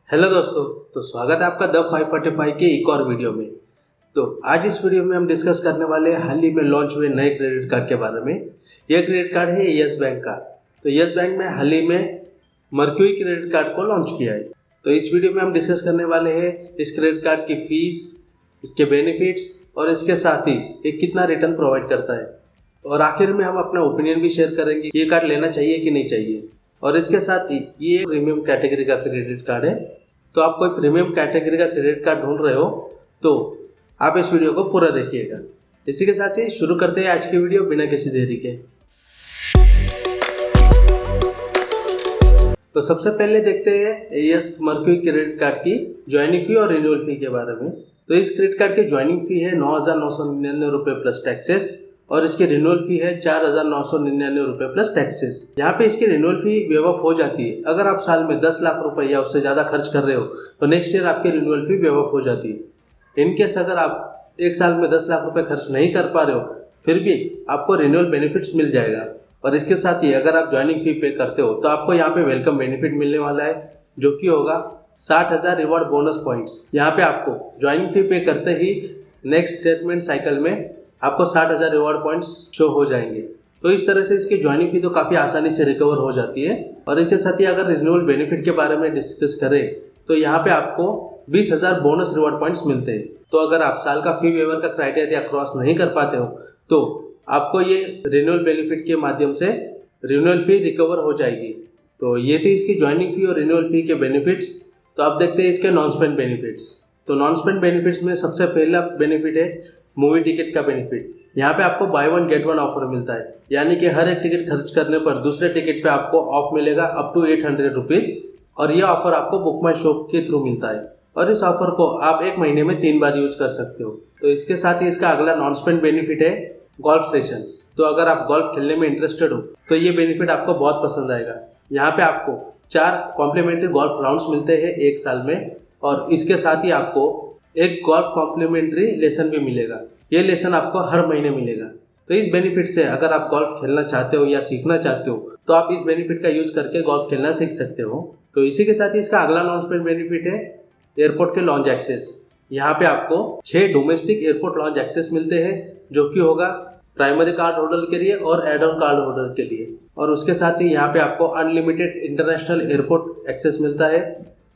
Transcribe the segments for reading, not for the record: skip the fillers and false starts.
Hello दोस्तों, तो स्वागत है आपका द 545 के एक और वीडियो में। तो आज इस वीडियो में हम डिस्कस करने वाले हैं हाल ही में लॉन्च हुए नए क्रेडिट कार्ड के बारे में। यह क्रेडिट कार्ड है यस बैंक का। तो यस बैंक ने हाल ही में मर्क्यूरी क्रेडिट कार्ड को लॉन्च किया है। तो इस वीडियो में हम डिस्कस करने वाले हैं इस क्रेडिट कार्ड की फीस, इसके बेनिफिट्स और इसके साथ ही ये कितना रिटर्न प्रोवाइड करता है। और आखिर में हम अपना ओपिनियन भी शेयर करेंगे ये कार्ड लेना चाहिए कि नहीं चाहिए। और इसके साथ ही ये प्रीमियम कैटेगरी का क्रेडिट कार्ड है। तो आप कोई प्रीमियम कैटेगरी का क्रेडिट कार्ड ढूंढ रहे हो तो आप इस वीडियो को पूरा देखिएगा। इसी के साथ ही शुरू करते हैं आज की वीडियो बिना किसी देरी के। तो सबसे पहले देखते हैं यस मर्क्यूरी क्रेडिट कार्ड की ज्वाइनिंग फी और रिन्यूअल फी के बारे में। तो इस क्रेडिट कार्ड की ज्वाइनिंग फी है 9,999 रुपये प्लस टैक्सेस और इसकी रिन्यूअल फी है 4,999 रुपये प्लस टैक्सेस। यहाँ पे इसकी रिन्यूअल फी वेव ऑफ हो जाती है। अगर आप साल में 10 लाख रुपए या उससे ज़्यादा खर्च कर रहे हो तो नेक्स्ट ईयर आपकी रिन्यूअल फी वेव ऑफ हो जाती है। इनकेस अगर आप एक साल में 10 लाख रुपए खर्च नहीं कर पा रहे हो फिर भी आपको रिन्यूअल बेनिफिट्स मिल जाएगा। और इसके साथ ही अगर आप ज्वाइनिंग फी पे करते हो तो आपको यहाँ पे वेलकम बेनिफिट मिलने वाला है जो कि होगा 60,000 रिवॉर्ड बोनस पॉइंट्स। यहाँ पे आपको ज्वाइनिंग फी पे करते ही नेक्स्ट स्टेटमेंट साइकिल में आपको 60,000 रिवॉर्ड पॉइंट्स शो हो जाएंगे। तो इस तरह से इसकी ज्वाइनिंग फी तो काफ़ी आसानी से रिकवर हो जाती है। और इसके साथ ही अगर रिन्यूअल बेनिफिट के बारे में डिस्कस करें तो यहाँ पे आपको 20,000 बोनस रिवॉर्ड पॉइंट्स मिलते हैं। तो अगर आप साल का फी वेवर का क्राइटेरिया क्रॉस नहीं कर पाते हो तो आपको ये रिन्यूअल बेनिफिट के माध्यम से रिन्यूअल फी रिकवर हो जाएगी। तो ये थी इसकी ज्वाइनिंग फी और रिन्यूअल फी के बेनिफिट्स। तो आप देखते हैं इसके नॉन स्पेंड बेनिफिट्स। तो नॉन स्पेंड बेनिफिट्स में सबसे पहला बेनिफिट है मूवी टिकट का बेनिफिट। यहाँ पे आपको by one get one offer मिलता है, यानी कि हर एक टिकट खर्च करने पर दूसरे टिकट पे आपको ऑफ मिलेगा अप टू 800 रुपीज़। और ये ऑफर आपको बुक माई शो के थ्रू मिलता है और इस ऑफर को आप एक महीने में 3 बार यूज कर सकते हो। तो इसके साथ ही इसका अगला नॉन स्पेंड बेनिफिट है गोल्फ सेशंस। तो अगर आप गोल्फ खेलने में इंटरेस्टेड हो तो ये बेनिफिट आपको बहुत पसंद आएगा। यहाँ पे आपको 4 कॉम्प्लीमेंट्री गोल्फ राउंड्स मिलते हैं एक साल में और इसके साथ ही आपको एक गोल्फ कॉम्प्लीमेंट्री लेसन भी मिलेगा। ये लेसन आपको हर महीने मिलेगा। तो इस बेनिफिट से अगर आप गोल्फ खेलना चाहते हो या सीखना चाहते हो तो आप इस बेनिफिट का यूज करके गोल्फ खेलना सीख सकते हो। तो इसी के साथ ही इसका अगला नॉन स्पेंड बेनिफिट है एयरपोर्ट के लॉन्च एक्सेस। यहाँ पे आपको 6 डोमेस्टिक एयरपोर्ट लॉन्च एक्सेस मिलते हैं जो कि होगा प्राइमरी कार्ड होल्डर के लिए और एड ऑन कार्ड होल्डर के लिए। और उसके साथ ही यहाँ पे आपको अनलिमिटेड इंटरनेशनल एयरपोर्ट एक्सेस मिलता है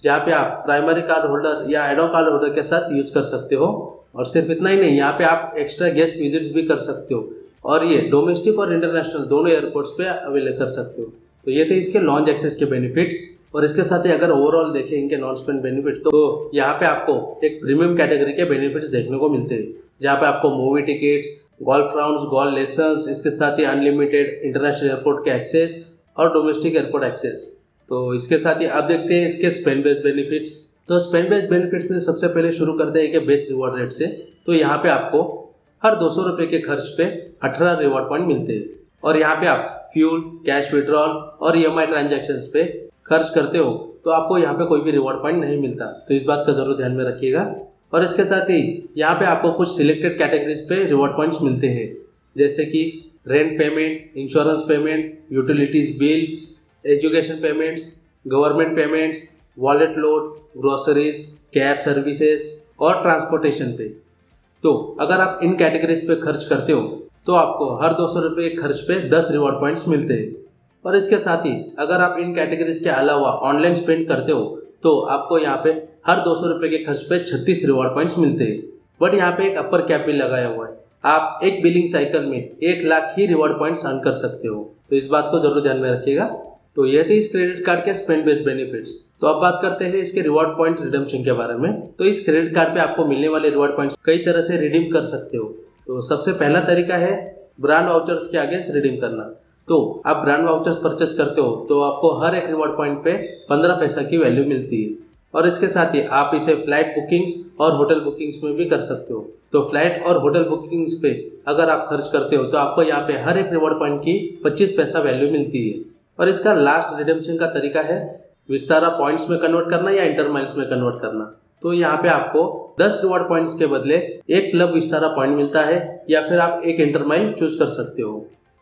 जहाँ पे आप प्राइमरी कार्ड होल्डर या एड ऑन कार्ड होल्डर के साथ यूज कर सकते हो। और सिर्फ इतना ही नहीं, यहाँ पे आप एक्स्ट्रा गेस्ट विजिट्स भी कर सकते हो और ये डोमेस्टिक और इंटरनेशनल दोनों एयरपोर्ट्स पे अवेलेबल कर सकते हो। तो ये थे इसके लॉन्च एक्सेस के बेनिफिट्स। और इसके साथ ही अगर ओवरऑल देखें इनके नॉन स्पेंड बेनिफिट तो यहाँ पे आपको एक प्रीमियम कैटेगरी के बेनिफिट्स देखने को मिलते हैं जहाँ पे आपको movie tickets, golf rounds, golf lessons, इसके साथ ही अनलिमिटेड इंटरनेशनल एयरपोर्ट के एक्सेस और डोमेस्टिक एयरपोर्ट एक्सेस। तो इसके साथ ही आप देखते हैं इसके स्पेंड बेस्ड बेनिफिट्स। तो स्पेंड बेस्ड बेनिफिट्स में सबसे पहले शुरू करते हैं कि बेस्ट रिवॉर्ड रेट से। तो यहाँ पे आपको हर 200 रुपये के खर्च पे 18 रिवॉर्ड पॉइंट मिलते हैं। और यहाँ पे आप फ्यूल, कैश विड्रॉल और EMI ट्रांजैक्शंस पे खर्च करते हो तो आपको यहाँ पे कोई भी रिवॉर्ड पॉइंट नहीं मिलता। तो इस बात का जरूर ध्यान में रखिएगा। और इसके साथ ही यहाँ पे आपको कुछ सिलेक्टेड कैटेगरीज पे रिवॉर्ड पॉइंट्स मिलते हैं जैसे कि rent payment, insurance payment, utilities bills, education payments, government payments, wallet load, groceries, cab services और ट्रांसपोर्टेशन पे। तो अगर आप इन कैटेगरीज पे खर्च करते हो तो आपको हर 200 रुपये के खर्च पे 10 रिवॉर्ड पॉइंट्स मिलते हैं। और इसके साथ ही अगर आप इन कैटेगरीज के अलावा ऑनलाइन स्पेंड करते हो तो आपको यहाँ पे हर 200 रुपये के खर्च पे 36 रिवॉर्ड पॉइंट्स मिलते हैं। बट यहाँ पे एक अपर कैप भी लगाया हुआ है, आप एक बिलिंग साइकिल में 1 लाख ही रिवॉर्ड पॉइंट्स अर्न कर सकते हो। तो इस बात को जरूर ध्यान में रखिएगा। तो ये थे इस क्रेडिट कार्ड के स्पेंड बेस्ड बेनिफिट्स। तो अब बात करते हैं इसके रिवॉर्ड पॉइंट रिडम्पशन के बारे में। तो इस क्रेडिट कार्ड पे आपको मिलने वाले रिवॉर्ड पॉइंट्स कई तरह से रिडीम कर सकते हो। तो सबसे पहला तरीका है ब्रांड वाउचर्स के अगेंस्ट रिडीम करना। तो आप ब्रांड वाउचर्स परचेस करते हो तो आपको हर एक रिवॉर्ड पॉइंट पे 15 पैसा की वैल्यू मिलती है। और इसके साथ ही आप इसे फ्लाइट बुकिंग्स और होटल बुकिंग्स में भी कर सकते हो। तो फ्लाइट और होटल बुकिंग्स पे अगर आप खर्च करते हो तो आपको यहाँ पे हर एक रिवॉर्ड पॉइंट की 25 पैसा वैल्यू मिलती है। और इसका लास्ट रिडेम्पशन का तरीका है विस्तारा पॉइंट्स में कन्वर्ट करना या इंटर माइल्स में कन्वर्ट करना। तो यहाँ पे आपको 10 रिवॉर्ड पॉइंट्स के बदले 1 क्लब विस्तारा पॉइंट मिलता है या फिर आप 1 इंटर माइल चूज कर सकते हो।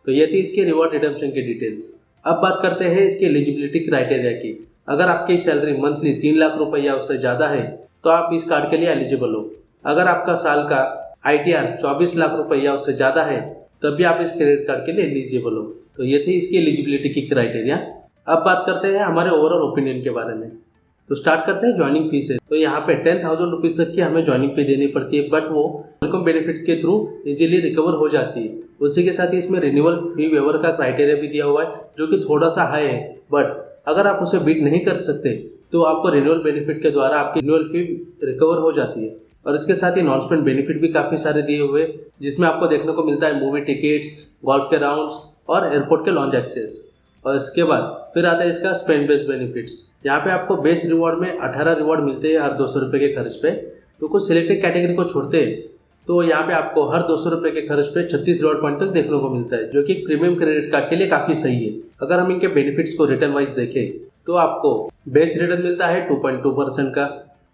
तो ये थी इसके रिवॉर्ड रिडेम्पशन की डिटेल्स। अब बात करते हैं इसकी एलिजिबिलिटी क्राइटेरिया की। अगर आपकी सैलरी मंथली 3 लाख रुपए या उससे ज़्यादा है तो आप इस कार्ड के लिए एलिजिबल हो। अगर आपका साल का ITR 24 लाख रुपए या उससे ज़्यादा है तब भी आप इस क्रेडिट कार्ड के लिए एलिजिबल हो। तो ये थी इसकी एलिजिबिलिटी की क्राइटेरिया। अब बात करते हैं हमारे ओवरऑल ओपिनियन के बारे में। तो स्टार्ट करते हैं ज्वाइनिंग फी से। तो यहाँ पे 10,000 रुपीज़ तक की हमें ज्वाइनिंग फी देनी पड़ती है, बट वो वेलकम बेनिफिट के थ्रू इजीली रिकवर हो जाती है। उसी के साथ ही इसमें रिन्यूअल फी वेवर का क्राइटेरिया भी दिया हुआ है जो कि थोड़ा सा हाई है, बट अगर आप उसे बीट नहीं कर सकते तो आपको रिन्यूअल बेनिफिट के द्वारा आपकी रिन्यूअल फी रिकवर हो जाती है। और इसके साथ ही नॉन स्पेंड बेनिफिट भी काफ़ी सारे दिए हुए हैं, जिसमें आपको देखने को मिलता है मूवी टिकट्स, गोल्फ के राउंड्स और एयरपोर्ट के लॉन्च एक्सेस। और इसके बाद फिर आता है इसका स्पेंड बेस्ड बेनिफिट्स। यहाँ पे आपको बेस रिवॉर्ड में 18 रिवॉर्ड मिलते हैं हर 200 रुपये के खर्च पे। तो कुछ सिलेक्टेड कैटेगरी को छोड़ते हैं तो यहाँ पे आपको हर 200 रुपये के खर्च पे 36 रिवॉर्ड पॉइंट तक देखने को मिलता है, जो कि प्रीमियम क्रेडिट कार्ड के लिए काफ़ी सही है। अगर हम इनके बेनिफिट्स को रिटर्न वाइज देखें तो आपको बेस रिटर्न मिलता है 2.2% का,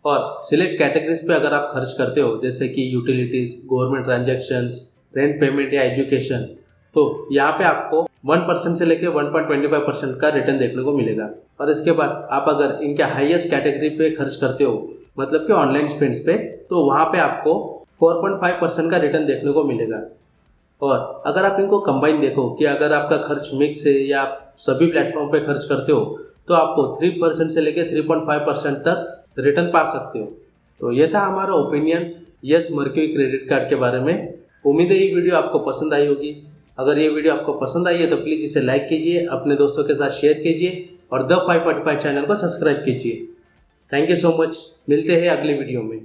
और सिलेक्ट कैटेगरीज पे अगर आप खर्च करते हो जैसे कि utilities, government transactions, rent payment या एजुकेशन, तो यहाँ पे आपको 1% से लेकर 1.25% का रिटर्न देखने को मिलेगा। और इसके बाद आप अगर इनके हाईएस्ट कैटेगरी पे खर्च करते हो, मतलब कि ऑनलाइन स्पेंड्स पे, तो वहाँ पे आपको 4.5% का रिटर्न देखने को मिलेगा। और अगर आप इनको कंबाइन देखो कि अगर आपका खर्च मिक्स है या आप सभी प्लेटफॉर्म पे खर्च करते हो तो आपको 3% से लेकर 3.5% तक रिटर्न पा सकते हो। तो ये था हमारा opinion yes mercury credit card के बारे में। उम्मीद है ये वीडियो आपको पसंद आई होगी। अगर ये वीडियो आपको पसंद आई है तो प्लीज़ इसे लाइक कीजिए, अपने दोस्तों के साथ शेयर कीजिए और द 545 चैनल को सब्सक्राइब कीजिए। Thank you so much. मिलते हैं अगले वीडियो में।